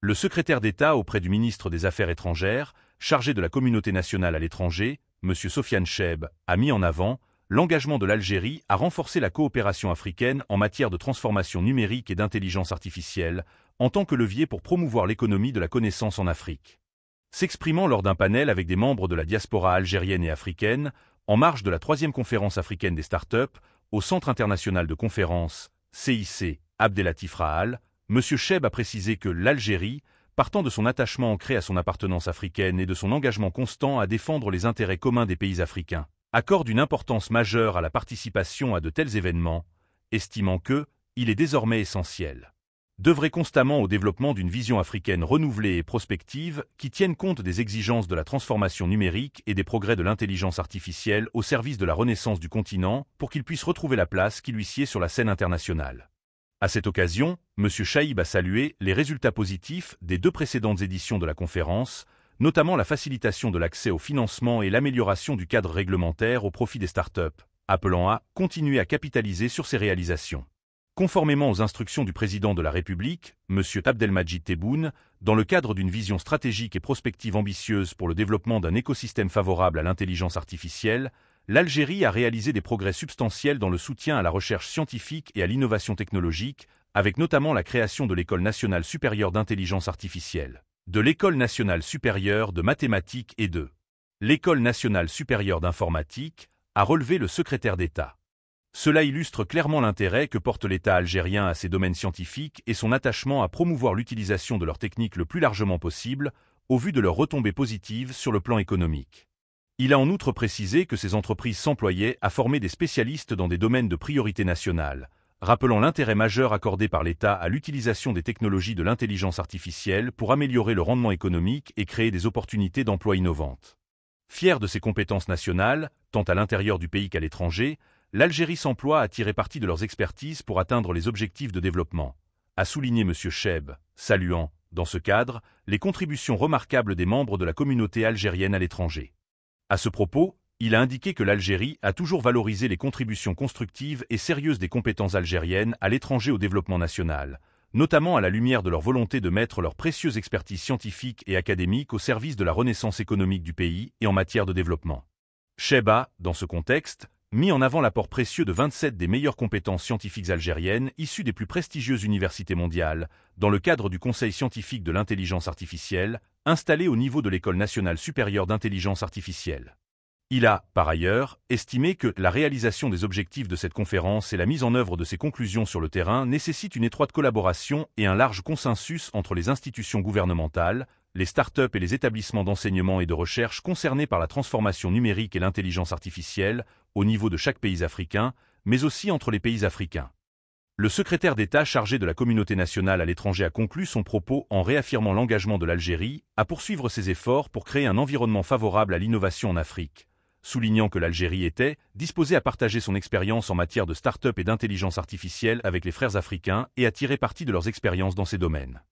Le secrétaire d'État auprès du ministre des Affaires étrangères, chargé de la communauté nationale à l'étranger, M. Sofiane Cheb, a mis en avant l'engagement de l'Algérie à renforcer la coopération africaine en matière de transformation numérique et d'intelligence artificielle, en tant que levier pour promouvoir l'économie de la connaissance en Afrique. S'exprimant lors d'un panel avec des membres de la diaspora algérienne et africaine, en marge de la 3e conférence africaine des startups, au Centre international de conférences, CIC, Abdelatif Rahal, M. Cheb a précisé que l'Algérie, partant de son attachement ancré à son appartenance africaine et de son engagement constant à défendre les intérêts communs des pays africains, accorde une importance majeure à la participation à de tels événements, estimant que, il est désormais essentiel d'œuvrer constamment au développement d'une vision africaine renouvelée et prospective qui tienne compte des exigences de la transformation numérique et des progrès de l'intelligence artificielle au service de la renaissance du continent pour qu'il puisse retrouver la place qui lui sied sur la scène internationale. À cette occasion, M. Chaïb a salué les résultats positifs des 2 précédentes éditions de la conférence, notamment la facilitation de l'accès au financement et l'amélioration du cadre réglementaire au profit des startups, appelant à continuer à capitaliser sur ces réalisations. Conformément aux instructions du président de la République, M. Abdelmadjid Tebboune, dans le cadre d'une vision stratégique et prospective ambitieuse pour le développement d'un écosystème favorable à l'intelligence artificielle, l'Algérie a réalisé des progrès substantiels dans le soutien à la recherche scientifique et à l'innovation technologique, avec notamment la création de l'École nationale supérieure d'intelligence artificielle, de l'École nationale supérieure de mathématiques et de l'École nationale supérieure d'informatique, a relevé le secrétaire d'État. Cela illustre clairement l'intérêt que porte l'État algérien à ces domaines scientifiques et son attachement à promouvoir l'utilisation de leurs techniques le plus largement possible, au vu de leurs retombées positives sur le plan économique. Il a en outre précisé que ces entreprises s'employaient à former des spécialistes dans des domaines de priorité nationale, rappelant l'intérêt majeur accordé par l'État à l'utilisation des technologies de l'intelligence artificielle pour améliorer le rendement économique et créer des opportunités d'emploi innovantes. Fière de ses compétences nationales, tant à l'intérieur du pays qu'à l'étranger, l'Algérie s'emploie à tirer parti de leurs expertises pour atteindre les objectifs de développement, a souligné M. Cheb, saluant, dans ce cadre, les contributions remarquables des membres de la communauté algérienne à l'étranger. À ce propos, il a indiqué que l'Algérie a toujours valorisé les contributions constructives et sérieuses des compétences algériennes à l'étranger au développement national, notamment à la lumière de leur volonté de mettre leur précieuse expertise scientifique et académique au service de la renaissance économique du pays et en matière de développement. Cheb a, dans ce contexte, mis en avant l'apport précieux de 27 des meilleures compétences scientifiques algériennes issues des plus prestigieuses universités mondiales, dans le cadre du Conseil scientifique de l'intelligence artificielle, installé au niveau de l'École nationale supérieure d'intelligence artificielle. Il a, par ailleurs, estimé que la réalisation des objectifs de cette conférence et la mise en œuvre de ses conclusions sur le terrain nécessitent une étroite collaboration et un large consensus entre les institutions gouvernementales, les startups et les établissements d'enseignement et de recherche concernés par la transformation numérique et l'intelligence artificielle, au niveau de chaque pays africain, mais aussi entre les pays africains. Le secrétaire d'État chargé de la communauté nationale à l'étranger a conclu son propos en réaffirmant l'engagement de l'Algérie à poursuivre ses efforts pour créer un environnement favorable à l'innovation en Afrique, soulignant que l'Algérie était disposée à partager son expérience en matière de start-up et d'intelligence artificielle avec les frères africains et à tirer parti de leurs expériences dans ces domaines.